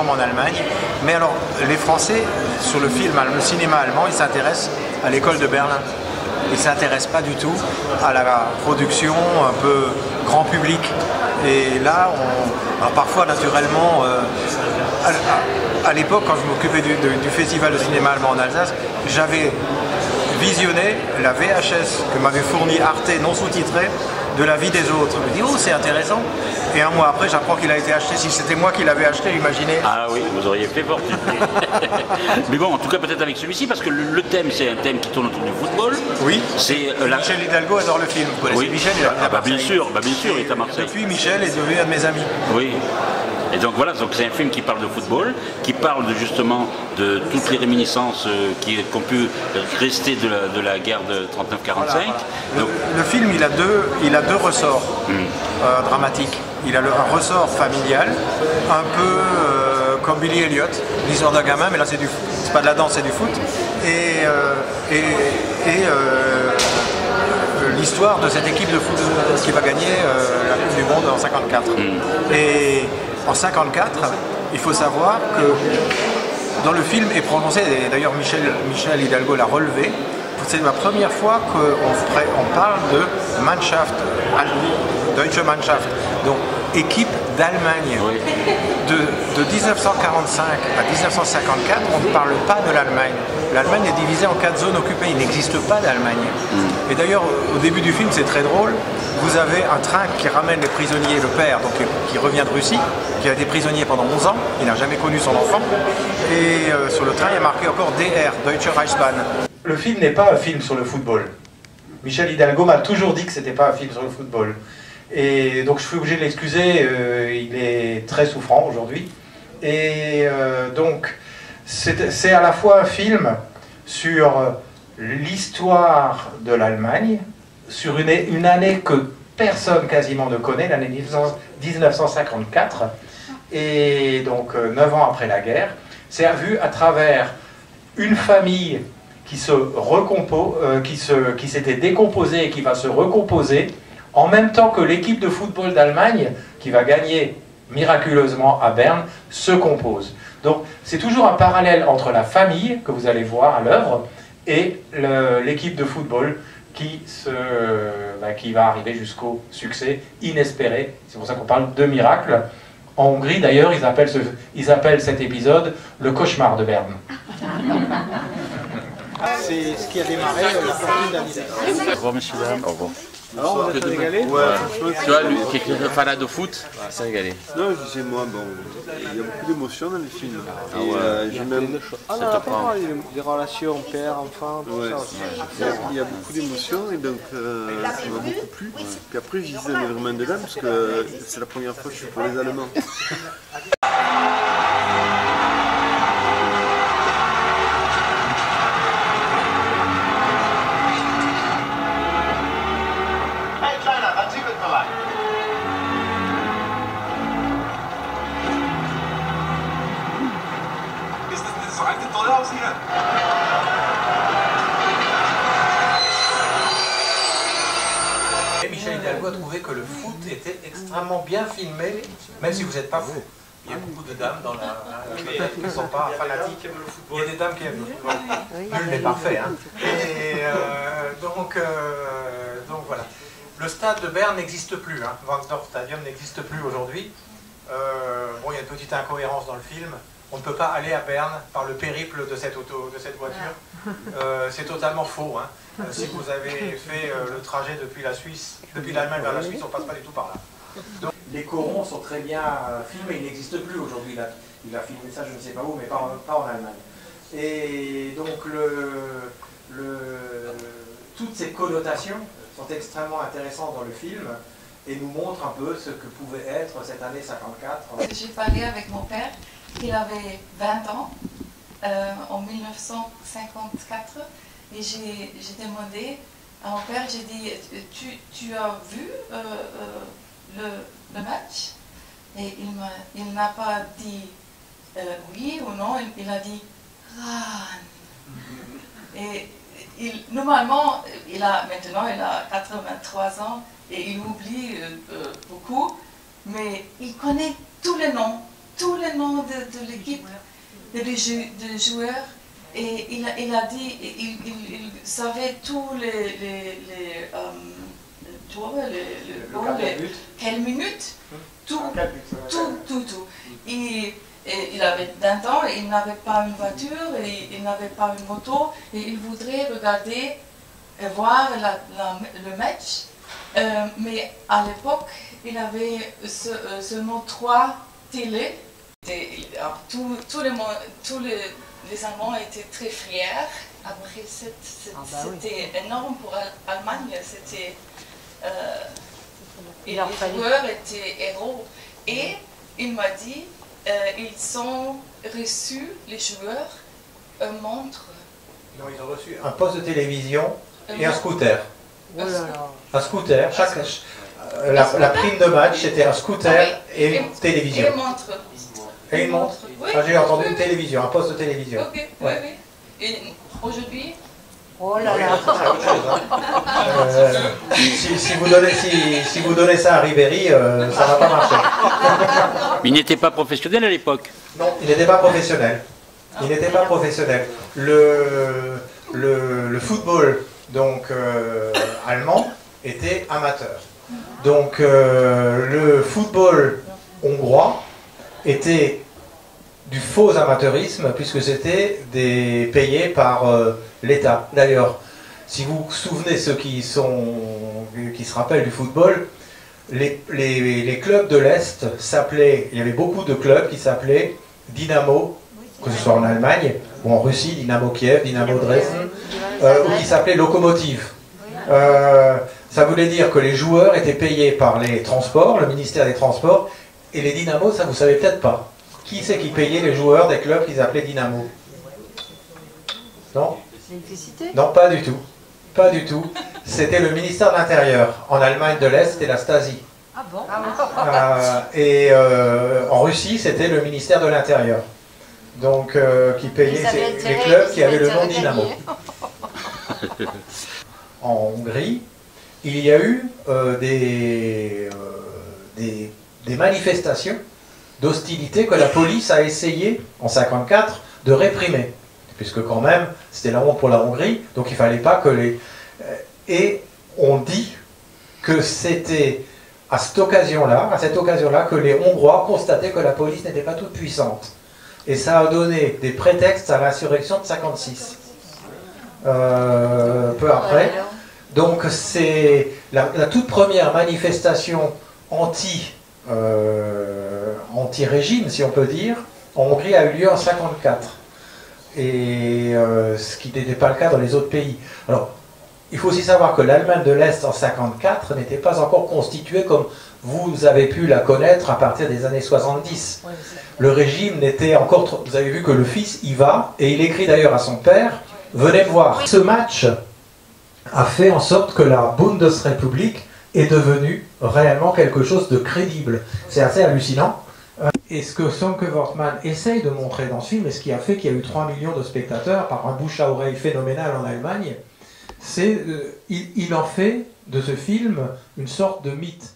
énorme en Allemagne. Mais alors, les Français, sur le cinéma allemand, ils s'intéressent à l'école de Berlin. Ils ne s'intéressent pas du tout à la production un peu grand public. Et là, alors parfois, naturellement, à l'époque, quand je m'occupais du festival de cinéma allemand en Alsace, j'avais visionné la VHS que m'avait fournie Arte non sous-titrée de La vie des autres. Je me dis, oh, c'est intéressant. Et un mois après, j'apprends qu'il a été acheté. Si c'était moi qui l'avais acheté, imaginez. Ah oui, vous auriez fait fortune. Mais bon, en tout cas, peut-être avec celui-ci, parce que le thème, c'est un thème qui tourne autour du football. Oui. C'est Michel Hidalgo adore le film. Vous connaissez Michel, il est à Marseille. Bien sûr, il est à Marseille. Depuis, Michel est devenu un de mes amis. Oui. Et donc voilà, c'est un film qui parle de football, qui parle justement de toutes les réminiscences qui ont pu rester de la guerre de 39-45. Voilà. Le film, il a deux ressorts dramatiques. Il a un ressort familial, un peu comme Billy Elliot, l'histoire d'un gamin, mais là c'est pas de la danse, c'est du foot. Et l'histoire de cette équipe de foot qui va gagner la Coupe du Monde en 54. Et en 54, il faut savoir que dans le film est prononcé, et d'ailleurs Michel Hidalgo l'a relevé, c'est la première fois qu'on parle de Mannschaft, Deutsche Mannschaft, donc équipe d'Allemagne. Oui. De 1945 à 1954, on ne parle pas de l'Allemagne. L'Allemagne est divisée en 4 zones occupées, il n'existe pas d'Allemagne. Et d'ailleurs, au début du film, c'est très drôle, vous avez un train qui ramène les prisonniers, le père, donc, qui revient de Russie, qui a été prisonnier pendant 11 ans, il n'a jamais connu son enfant, et sur le train, il y a marqué encore DR, Deutsche Reichsbahn. Le film n'est pas un film sur le football. Michel Hidalgo m'a toujours dit que c'était pas un film sur le football. Et donc je suis obligé de l'excuser, il est très souffrant aujourd'hui. Et donc c'est à la fois un film sur l'histoire de l'Allemagne, sur une année que personne quasiment ne connaît, l'année 1954, et donc 9 ans après la guerre. C'est vu à travers une famille qui s'était décomposée et qui va se recomposer, en même temps que l'équipe de football d'Allemagne, qui va gagner miraculeusement à Berne, se compose. Donc c'est toujours un parallèle entre la famille, que vous allez voir à l'œuvre, et l'équipe de football qui va arriver jusqu'au succès inespéré. C'est pour ça qu'on parle de miracle. En Hongrie, d'ailleurs, ils appellent cet épisode le cauchemar de Berne. C'est ce qui a démarré la fortune d'Adidas. Au revoir, messieurs, dames. Au revoir. Alors, on va se régaler. Ouais, tu vois, lui, qui est fanat de foot, c'est régalé. Non, je sais, moi, bon, il y a beaucoup d'émotions dans les films. Ah ouais. J'ai même... Ah non, pas les relations père-enfant, tout ça aussi. Il y a beaucoup d'émotions et donc ça m'a beaucoup plu. Puis après, je disais, on est vraiment dedans parce que c'est la première fois que je suis pour les Allemands. Et Michel Hidalgo a trouvé que le foot était extrêmement bien filmé, même si vous n'êtes pas fou. Il y a beaucoup de dames dans qui ne sont pas fanatiques. Il y a des dames qui aiment le football. Nul n'est parfait. Hein. Et donc voilà. Le stade de Berne n'existe plus. Hein. Wansdorf Stadium n'existe plus aujourd'hui. Bon, il y a une petite incohérence dans le film. On ne peut pas aller à Berne par le périple de cette voiture. C'est totalement faux. Hein. Si vous avez fait le trajet depuis l'Allemagne vers la Suisse, on ne passe pas du tout par là. Donc, les corons sont très bien filmés, ils n'existent plus aujourd'hui. Il a filmé ça, je ne sais pas où, mais pas en Allemagne. Et donc toutes ces connotations sont extrêmement intéressantes dans le film et nous montrent un peu ce que pouvait être cette année 54. J'ai parlé avec mon père, il avait 20 ans en 1954 et j'ai demandé à mon père, j'ai dit, tu as vu le match? Et il n'a pas dit oui ou non, il a dit Ran. Et normalement, maintenant il a 83 ans et il oublie beaucoup, mais il connaît tous les noms tous les noms de l'équipe, des joueurs, et il a dit, il savait tous quelles minutes, tout. Et il avait 20 ans, il n'avait pas une voiture, et il n'avait pas une moto, et il voudrait regarder et voir le match. Mais à l'époque, il avait seulement 3 télés. Tous les Allemands étaient très fiers. Après, c'était énorme pour l'Allemagne. Les joueurs étaient héros. Et il m'a dit, ils ont reçu, les joueurs, une montre. Non, ils ont reçu un poste de télévision et un scooter. Un scooter, la prime de match c'était un scooter et une télévision. Et une montre. Et une montre. Oui. Ah, j'ai entendu une télévision, un poste de télévision. Ok, ouais. oui. Et aujourd'hui, oh là là. Si vous donnez ça à Ribéry, ça ne va pas marcher. Mais il n'était pas professionnel à l'époque. Non, il n'était pas professionnel. Il n'était pas professionnel. Le football donc allemand était amateur. Donc le football hongrois était du faux amateurisme puisque c'était payé par l'État. D'ailleurs, si vous vous souvenez, ceux qui se rappellent du football, les clubs de l'Est s'appelaient, il y avait beaucoup de clubs qui s'appelaient Dynamo, que ce soit en Allemagne ou en Russie, Dynamo Kiev, Dynamo Dresden, ou qui s'appelaient Lokomotiv. Ça voulait dire que les joueurs étaient payés par les transports, le ministère des Transports, et les Dynamos, ça vous savez peut-être pas. Qui c'est qui payait les joueurs des clubs qu'ils appelaient Dynamo? Non? Non, pas du tout. Pas du tout. C'était le ministère de l'Intérieur. En Allemagne de l'Est, c'était la Stasi. Ah bon? Et en Russie, c'était le ministère de l'Intérieur. Donc, qui payait les clubs qui avaient le nom Dynamo. En Hongrie, il y a eu des manifestations d'hostilité que la police a essayé, en 1954, de réprimer. Puisque quand même, c'était la honte pour la Hongrie, donc il ne fallait pas que les... Et on dit que c'était à cette occasion-là, que les Hongrois constataient que la police n'était pas toute puissante. Et ça a donné des prétextes à l'insurrection de 1956. Peu après. Donc c'est la toute première manifestation anti-régime, si on peut dire, en Hongrie a eu lieu en 1954. Et ce qui n'était pas le cas dans les autres pays. Alors, il faut aussi savoir que l'Allemagne de l'Est en 1954 n'était pas encore constituée comme vous avez pu la connaître à partir des années 70. Le régime n'était encore... Vous avez vu que le fils y va, et il écrit d'ailleurs à son père, venez me voir. Ce match a fait en sorte que la Bundesrepublik est devenue réellement quelque chose de crédible. C'est assez hallucinant. Et ce que Sönke Wortmann essaye de montrer dans ce film, et ce qui a fait qu'il y a eu 3 millions de spectateurs par un bouche à oreille phénoménal en Allemagne, c'est il en fait de ce film une sorte de mythe.